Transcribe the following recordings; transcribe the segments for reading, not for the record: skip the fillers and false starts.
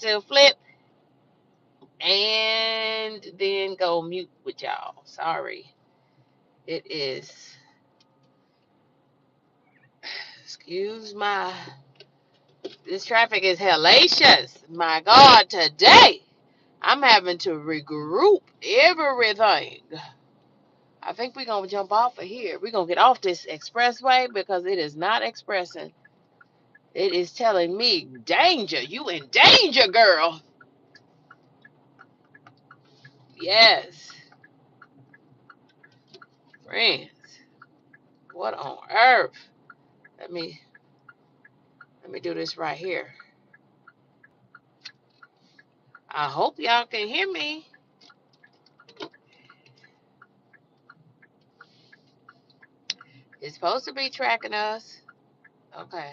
to flip and then go mute with y'all. Sorry. It is, excuse my, this traffic is hellacious. My God, today I'm having to regroup everything. I think we're going to jump off of here. We're going to get off this expressway because it is not expressing. It is telling me, danger. You in danger, girl. Yes. Friends. What on earth? Let me do this right here. I hope y'all can hear me. It's supposed to be tracking us. Okay.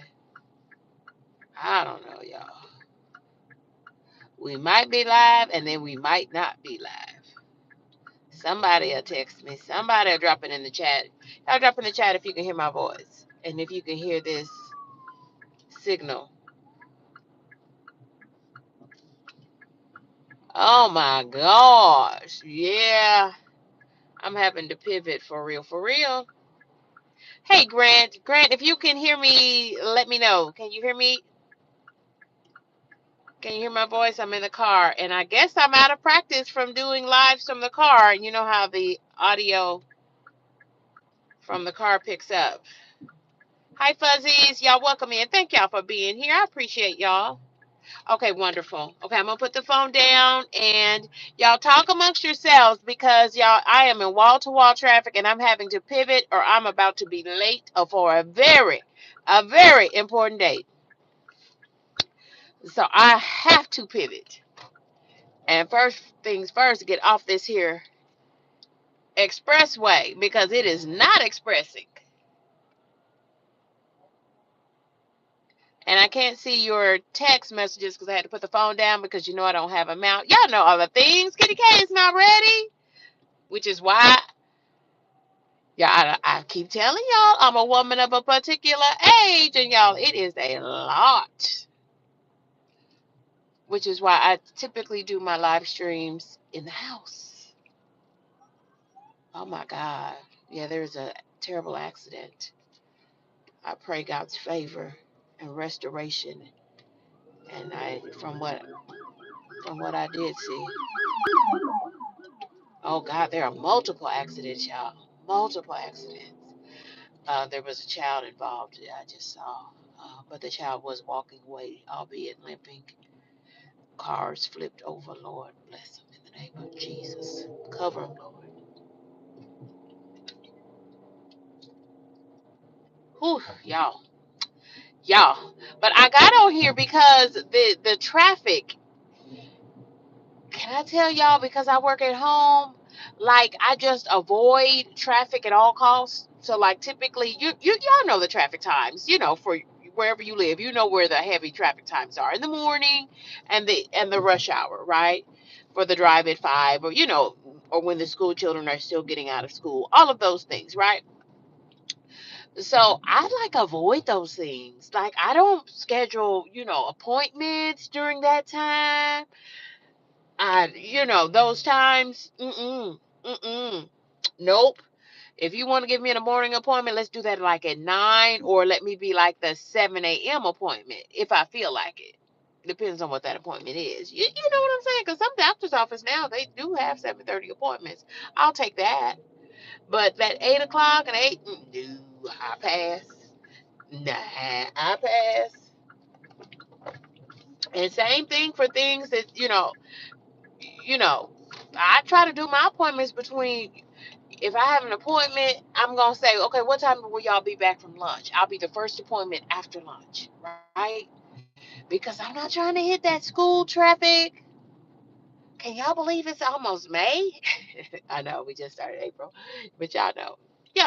I don't know, y'all. We might be live and then we might not be live. Somebody will text me. Somebody will drop it in the chat. I'll drop in the chat if you can hear my voice. And if you can hear this signal. Oh my gosh. Yeah. I'm having to pivot for real, for real. Hey, Grant. Grant, if you can hear me, let me know. Can you hear me? Can you hear my voice? I'm in the car. And I guess I'm out of practice from doing lives from the car. And you know how the audio from the car picks up. Hi, Fuzzies. Y'all welcome in. Thank y'all for being here. I appreciate y'all. Okay, wonderful. Okay, I'm going to put the phone down and y'all talk amongst yourselves because y'all, I am in wall-to-wall traffic and I'm having to pivot or I'm about to be late for a very important date. So I have to pivot. And first things first, get off this here expressway because it is not expressing. And I can't see your text messages because I had to put the phone down because you know I don't have a mount. Y'all know all the things. Kitty K is not ready, which is why I keep telling y'all I'm a woman of a particular age, and y'all, it is a lot. Which is why I typically do my live streams in the house. Oh my God. Yeah, there's a terrible accident. I pray God's favor and restoration. And from what I did see. Oh God, there are multiple accidents, y'all. Multiple accidents. There was a child involved. I just saw, but the child was walking away, albeit limping. Cars flipped over. Lord bless them in the name of Jesus. Cover them, Lord. Whew, y'all. But I got on here because the traffic. Can I tell y'all, because I work at home, like I just avoid traffic at all costs. So like typically y'all know the traffic times, for wherever you live, where the heavy traffic times are in the morning and the rush hour, right? For the drive at 5 or when the school children are still getting out of school, all of those things, right? So I like avoid those things. Like I don't schedule, appointments during that time. Those times, nope. If you want to give me a morning appointment, let's do that like at 9, or let me be like the 7 a.m. appointment if I feel like it. Depends on what that appointment is. You know what I'm saying? Because some doctor's office now, they do have 7:30 appointments. I'll take that. But that 8 o'clock and 8, no, I pass. Nah, I pass. And same thing for things that, I try to do my appointments between, if I have an appointment, I'm going to say, okay, what time will y'all be back from lunch? I'll be the first appointment after lunch, right? Because I'm not trying to hit that school traffic. Can y'all believe it's almost May? I know we just started April, but y'all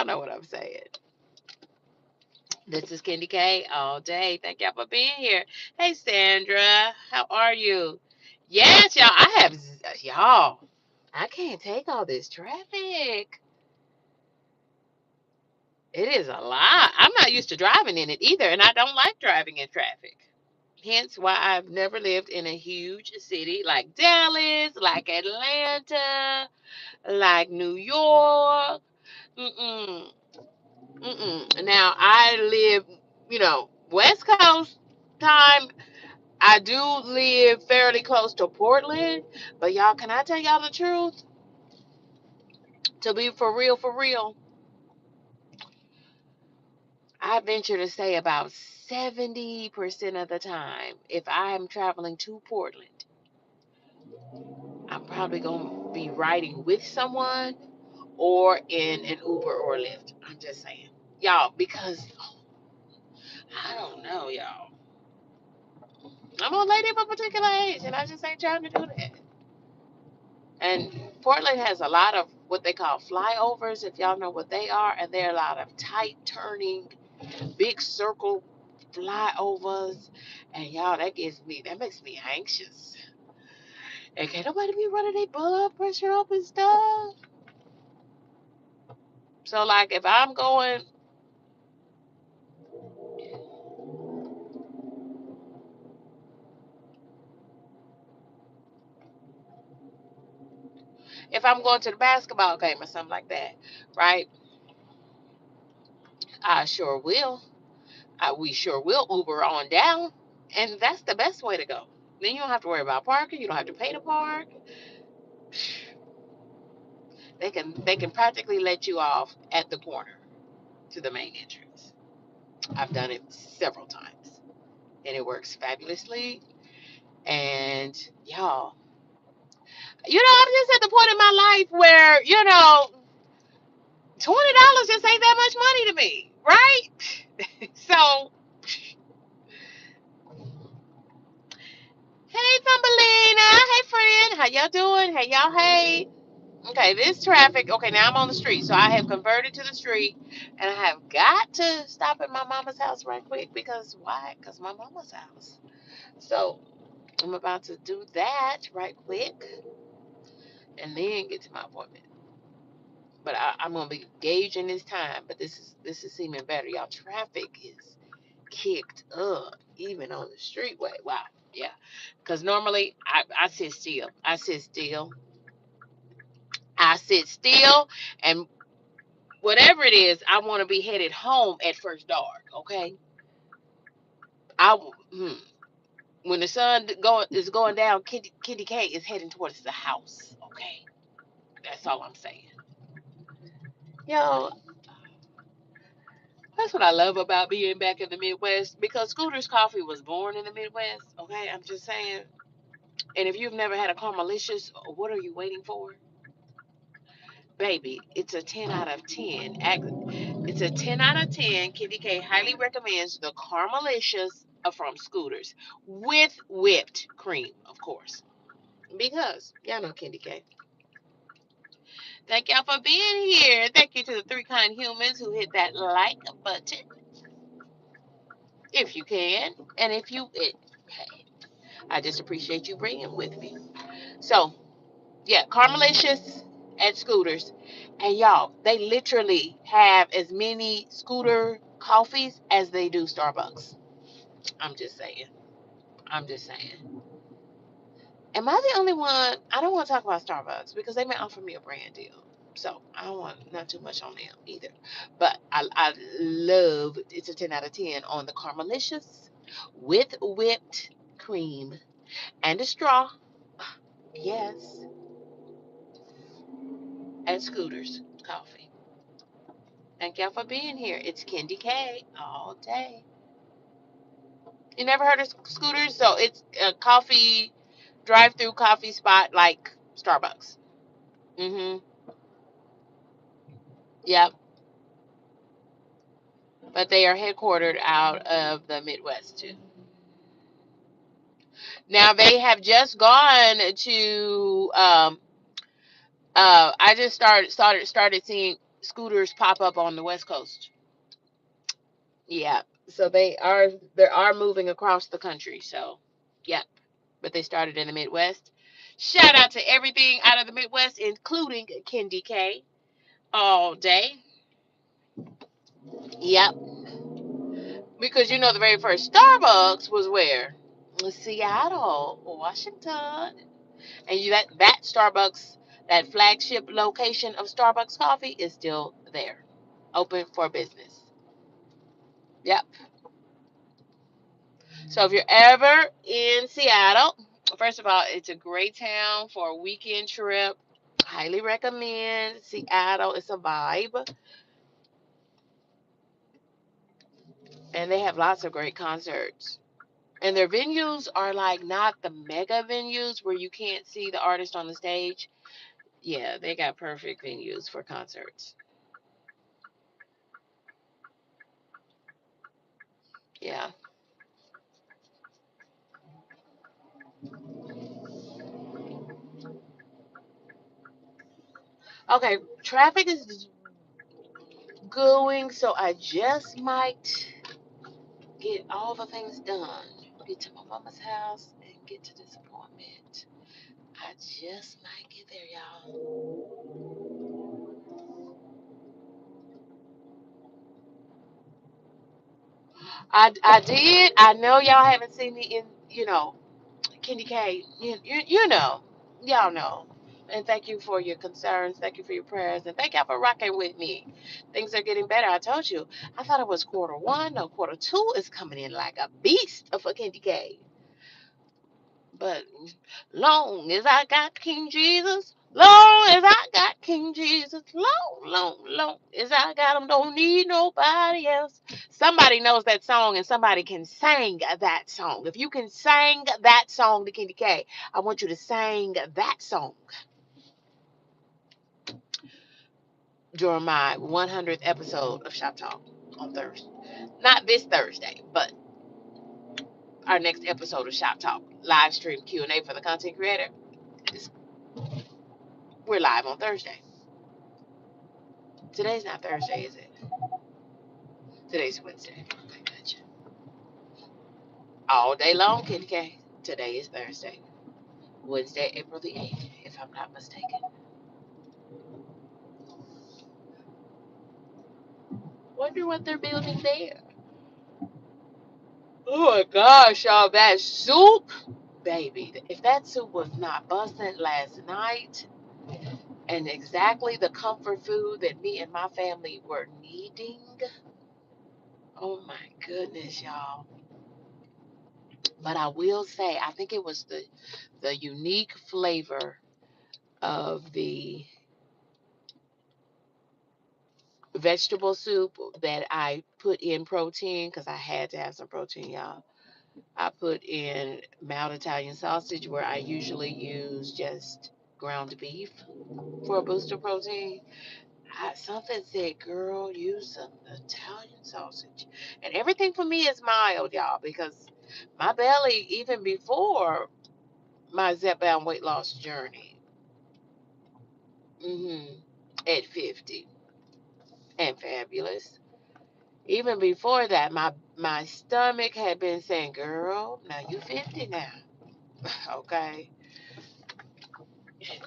know what I'm saying. This is KendyK All Day. Thank y'all for being here. Hey, Sandra, how are you? Yes, y'all, y'all, I can't take all this traffic. It is a lot. I'm not used to driving in it either, and I don't like driving in traffic. Hence why I've never lived in a huge city like Dallas, like Atlanta, like New York. Mm-mm. Mm-mm. Now I live, West Coast time. I do live fairly close to Portland, but y'all, can I tell y'all the truth? To be for real, I venture to say about 70% of the time, if I am traveling to Portland, I'm probably going to be riding with someone or in an Uber or a Lyft. I'm just saying. Y'all, because I don't know, y'all. I'm a lady of a particular age, and I just ain't trying to do that. And Portland has a lot of what they call flyovers, if y'all know what they are, and there are a lot of tight turning, big circle flyovers, and y'all, that makes me anxious. And can't nobody be running their blood pressure up and stuff. So, like, if I'm going to the basketball game or something like that, right? I sure will. We sure will Uber on down, and that's the best way to go. Then you don't have to worry about parking. You don't have to pay to park. They can practically let you off at the corner to the main entrance. I've done it several times, and it works fabulously. And y'all, I'm just at the point in my life where $20 just ain't that much money to me, right? So, hey, Thumbelina, hey, friend, how y'all doing? Hey, y'all, hey. Okay, this traffic. Okay, now I'm on the street, so I have converted to the street, and I have got to stop at my mama's house right quick because why? Because my mama's house. So I'm about to do that right quick, and then get to my appointment. But I'm gonna be gauging this time. But this is seeming better, y'all. Traffic is kicked up, even on the streetway. Wow, yeah. Because normally I sit still. I sit still, and whatever it is, I want to be headed home at first dark. Okay, I when the sun is going down, KendyK is heading towards the house. Okay, that's all I'm saying. Yo, that's what I love about being back in the Midwest because Scooter's Coffee was born in the Midwest. Okay, I'm just saying. And if you've never had a Caramelicious, what are you waiting for? Baby, it's a 10 out of 10. It's a 10 out of 10. KendyK highly recommends the Caramelicious from Scooters with whipped cream, of course. Because y'all know KendyK. Thank y'all for being here. Thank you to the three kind humans who hit that like button, if you can. And if you, hey, I just appreciate you bringing with me. So, yeah, Caramelicious at Scooters. And y'all, they literally have as many Scooter coffees as they do Starbucks. I'm just saying. I'm just saying. Am I the only one? I don't want to talk about Starbucks because they may offer me a brand deal. So I don't want not too much on them either. But I love it's a 10 out of 10 on the Caramelicious with whipped cream and a straw. Yes, at Scooters Coffee. Thank y'all for being here. It's KendyK all day. You never heard of Scooters? So it's a coffee drive-through coffee spot like Starbucks. Mhm. Yep. But they are headquartered out of the Midwest too. Now they have just gone to. I just started seeing Scooters pop up on the West Coast. Yeah. So they are moving across the country. So, yep. But they started in the Midwest. Shout out to everything out of the Midwest, including KendyK all day. Yep. Because the very first Starbucks was where? Seattle, Washington. And that Starbucks, that flagship location of Starbucks coffee is still there, open for business. Yep. So if you're ever in Seattle, first of all, it's a great town for a weekend trip. Highly recommend Seattle. It's a vibe, and they have lots of great concerts. And their venues are like not the mega venues where you can't see the artist on the stage. Yeah, they got perfect venues for concerts. Yeah. Okay, traffic is going, so I just might get all the things done. Get to my mama's house and get to this appointment. I just might get there, y'all. I did. I know y'all haven't seen me in, KendyK. You know, y'all know. And thank you for your concerns. Thank you for your prayers. And thank y'all for rocking with me. Things are getting better. I told you. I thought it was quarter one. No, quarter two is coming in like a beast for KendyK. But long as I got King Jesus, long as I got King Jesus, long as I got him, don't need nobody else. Somebody knows that song and somebody can sing that song. If you can sing that song to KendyK, I want you to sing that song during my 100th episode of Shop Talk on Thursday. Not this Thursday, but our next episode of Shop Talk, live stream Q&A for the content creator. We're live on Thursday. Today's not Thursday, is it? Today's Wednesday. Okay, gotcha. All day long, KendyK. Today is Thursday. Wednesday, April the 8th, if I'm not mistaken. Wonder what they're building there. Oh my gosh, y'all, that soup, baby. If that soup was not busting last night and exactly the comfort food that me and my family were needing, oh my goodness, y'all. But I will say, I think it was the unique flavor of the vegetable soup that I put in protein because I had to have some protein, y'all. I put in mild Italian sausage where I usually use just ground beef for a boost of protein. Something said, girl, use some Italian sausage. And everything for me is mild, y'all, because my belly, even before my Zepbound weight loss journey, hmm at 50 and fabulous. Even before that, my stomach had been saying, "Girl, now you 50 now, okay?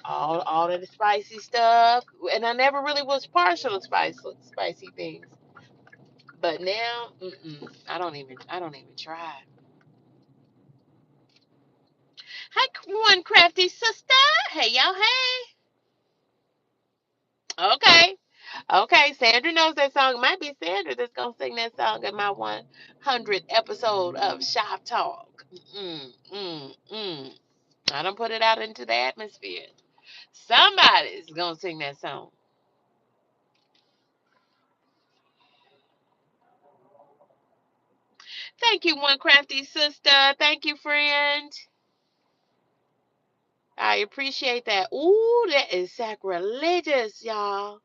All of the spicy stuff." And I never really was partial to spicy things, but now, I don't even try. Hi, one crafty sister. Hey, y'all. Hey. Okay. Okay, Sandra knows that song. It might be Sandra that's gonna sing that song in my 100th episode of Shop Talk. I don't put it out into the atmosphere. Somebody's gonna sing that song. Thank you, one crafty sister. Thank you, friend. I appreciate that. Ooh, that is sacrilegious, y'all.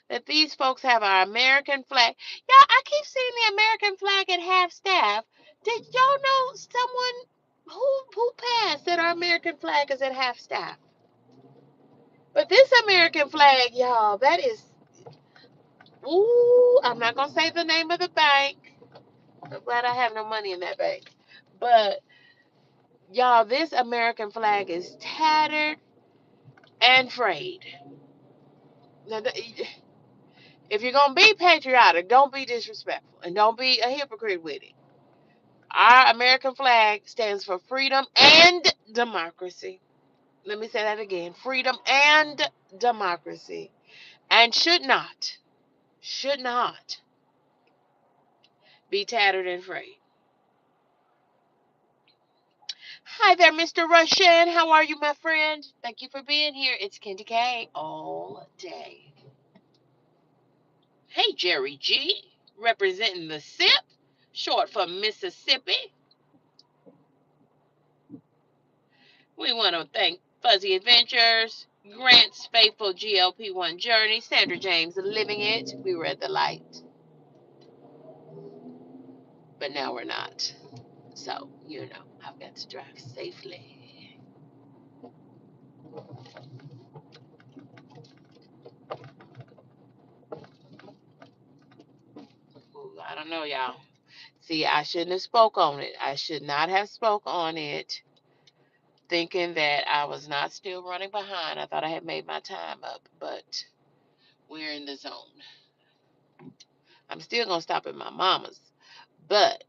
That these folks have our American flag. Y'all, I keep seeing the American flag at half staff. Did y'all know someone who passed that our American flag is at half staff? But this American flag, y'all, that is. Ooh, I'm not gonna say the name of the bank. I'm glad I have no money in that bank. But y'all, this American flag is tattered and frayed. Now, if you're gonna be patriotic, don't be disrespectful and don't be a hypocrite with it. Our American flag stands for freedom and democracy. Let me say that again. Freedom and democracy. And should not be tattered and frayed. Hi there, Mr. Russian. How are you, my friend? Thank you for being here. It's KendyK all day. Hey, Jerry G, representing the SIP, short for Mississippi. We want to thank Fuzzy Adventures, Grant's Faithful GLP-1 Journey, Sandra James Living It. We were at the light, but now we're not. So, I've got to drive safely. Ooh, I don't know, y'all. See, I shouldn't have spoke on it. I should not have spoke on it thinking that I was not still running behind. I thought I had made my time up, but we're in the zone. I'm still going to stop at my mama's, but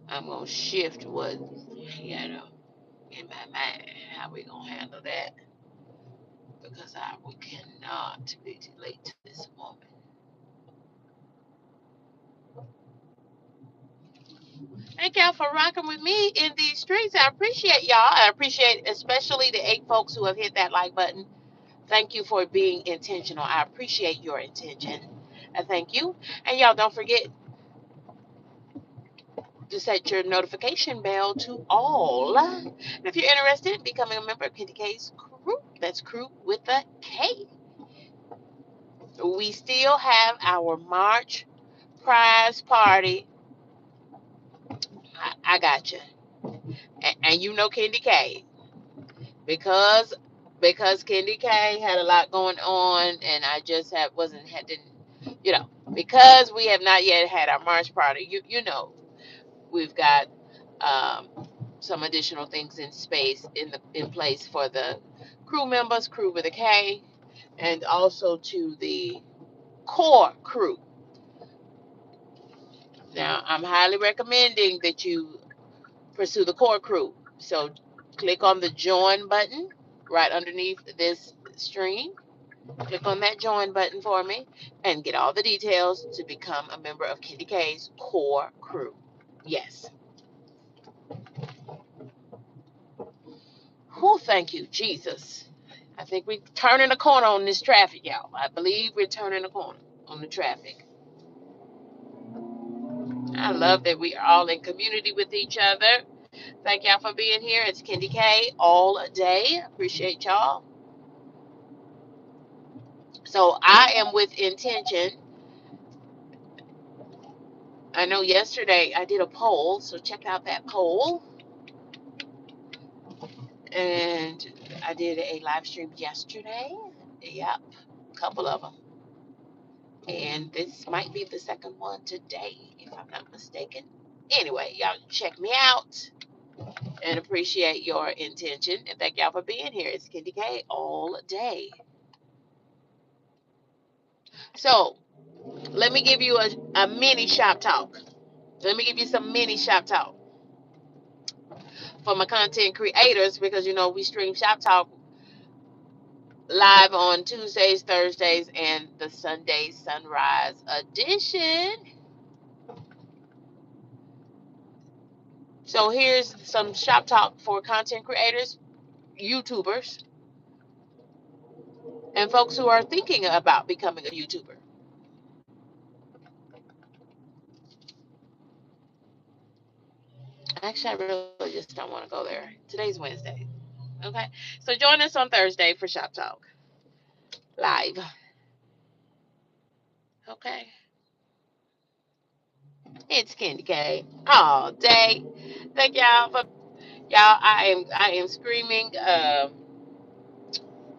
I'm going to shift what, in my mind, how we going to handle that, because we cannot be too late to this woman. Thank y'all for rocking with me in these streets. I appreciate y'all. I appreciate especially the 8 folks who have hit that like button. Thank you for being intentional. I appreciate your intention. Thank you. And y'all don't forget to set your notification bell to all. And if you're interested in becoming a member of KendyK's crew, that's crew with a K. We still have our March prize party. I got you. And you know KendyK. Because KendyK had a lot going on, and I just didn't, because we have not yet had our March party. We've got some additional things in place for the crew members, crew with a K, and also to the core crew. Now, I'm highly recommending that you pursue the core crew. So click on the join button right underneath this stream. Click on that join button for me and get all the details to become a member of KendyK's core crew. Yes. Whew, thank you, Jesus. I think we're turning a corner on this traffic, y'all. I believe we're turning a corner on the traffic. I love that we are all in community with each other. Thank y'all for being here. It's KendyK all day. Appreciate y'all. So I am with intention. I know yesterday I did a poll, so check out that poll. And I did a live stream yesterday. Yep, a couple of them. And this might be the second one today, if I'm not mistaken. Anyway, y'all check me out and appreciate your intention. And thank y'all for being here. It's KendyK all day. So let me give you a mini shop talk. Let me give you some mini shop talk for my content creators, because we stream shop talk live on Tuesdays, Thursdays, and the Sunday Sunrise edition. So here's some shop talk for content creators, YouTubers, and folks who are thinking about becoming a YouTuber. Actually, I really just don't want to go there. Today's Wednesday. Okay. So join us on Thursday for Shop Talk live. Okay. It's KendyK all day. Thank y'all for y'all. I am screaming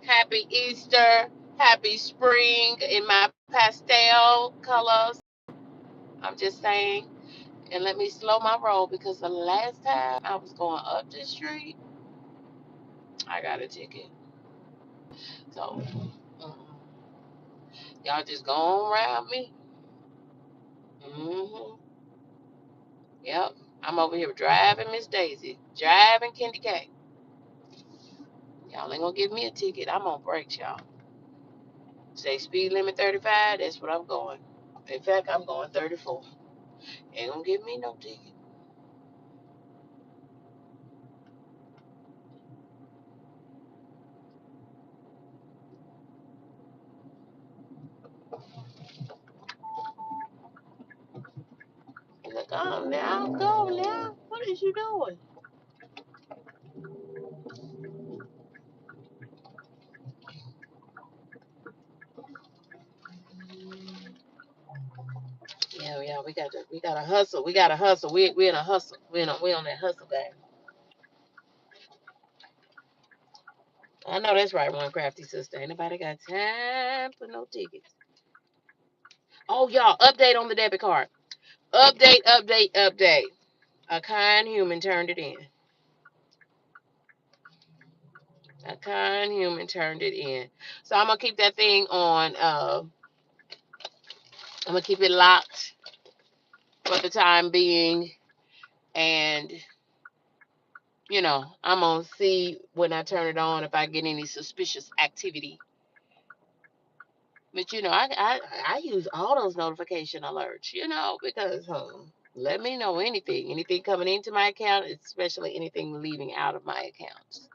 happy Easter, happy spring in my pastel colors. I'm just saying. And let me slow my roll, because the last time I was going up the street, I got a ticket. So, Y'all just go on around me. Hmm. Yep. I'm over here driving Miss Daisy, driving KendyK. Y'all ain't gonna give me a ticket. I'm on brakes, y'all. Say speed limit 35. That's what I'm going. In fact, I'm going 34. Ain't gonna give me no ticket. He's like, oh, now, go now. What is you doing? Yeah, yeah, we gotta hustle. We gotta hustle. We in a hustle. We on that hustle game. I know that's right, one crafty sister. Ain't nobody got time for no tickets. Oh, y'all, update on the debit card. Update, update, update. A kind human turned it in. A kind human turned it in. So I'm gonna keep that thing on. I'm gonna keep it locked for the time being, and I'm gonna see when I turn it on if I get any suspicious activity. But I use all those notification alerts, because let me know anything coming into my account, especially anything leaving out of my accounts.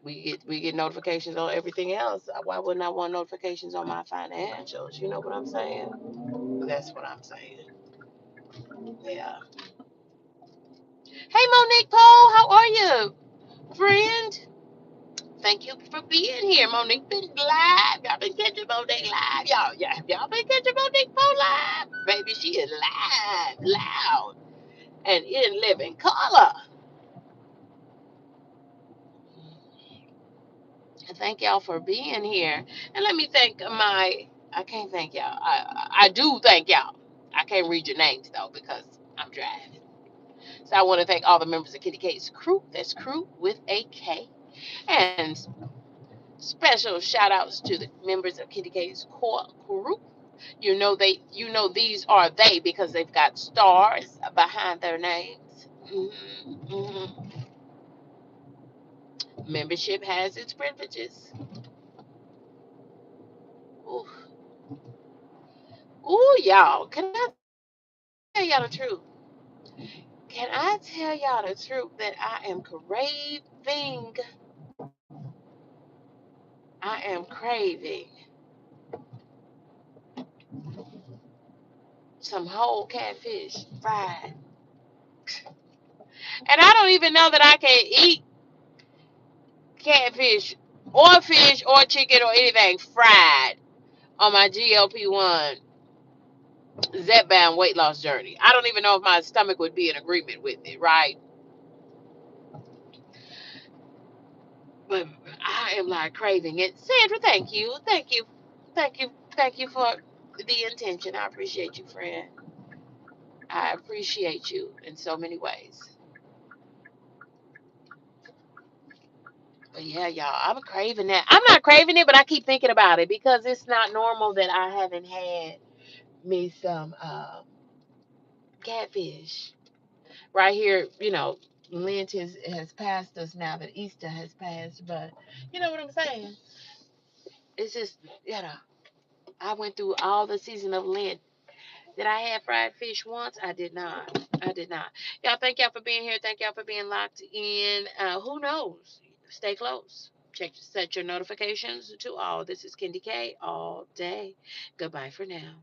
We get notifications on everything else. Why wouldn't I want notifications on my financials? You know what I'm saying? That's what I'm saying. Yeah. Hey, Monique Poe, how are you, friend? Thank you for being here. Monique been live. Y'all been catching Monique live. Y'all been catching Monique Poe live. Baby, she is live, loud, and in living color. Thank y'all for being here. And let me thank I can't thank y'all. I do thank y'all. I can't read your names though because I'm driving. So I want to thank all the members of KendyK's crew. That's crew with a K. And special shout outs to the members of KendyK's core group. These are they because they've got stars behind their names. Hmm. Membership has its privileges. Ooh, ooh, y'all. Can I tell y'all the truth? Can I tell y'all the truth that I am craving? I am craving some whole catfish fried. And I don't even know that I can eat catfish or fish or chicken or anything fried on my GLP-1 Zepbound weight loss journey. I don't even know if my stomach would be in agreement with it, right? But I am like craving it. Sandra, thank you. Thank you. Thank you. Thank you for the intention. I appreciate you, friend. I appreciate you in so many ways. But yeah, y'all, I'm craving that. I'm not craving it, but I keep thinking about it because it's not normal that I haven't had me some catfish. Right here, Lent has passed us now that Easter has passed, but you know what I'm saying? It's just, I went through all the season of Lent. Did I have fried fish once? I did not. I did not. Y'all, thank y'all for being here. Thank y'all for being locked in. Who knows? Stay close. Set your notifications to all. This is KendyK all day. Goodbye for now.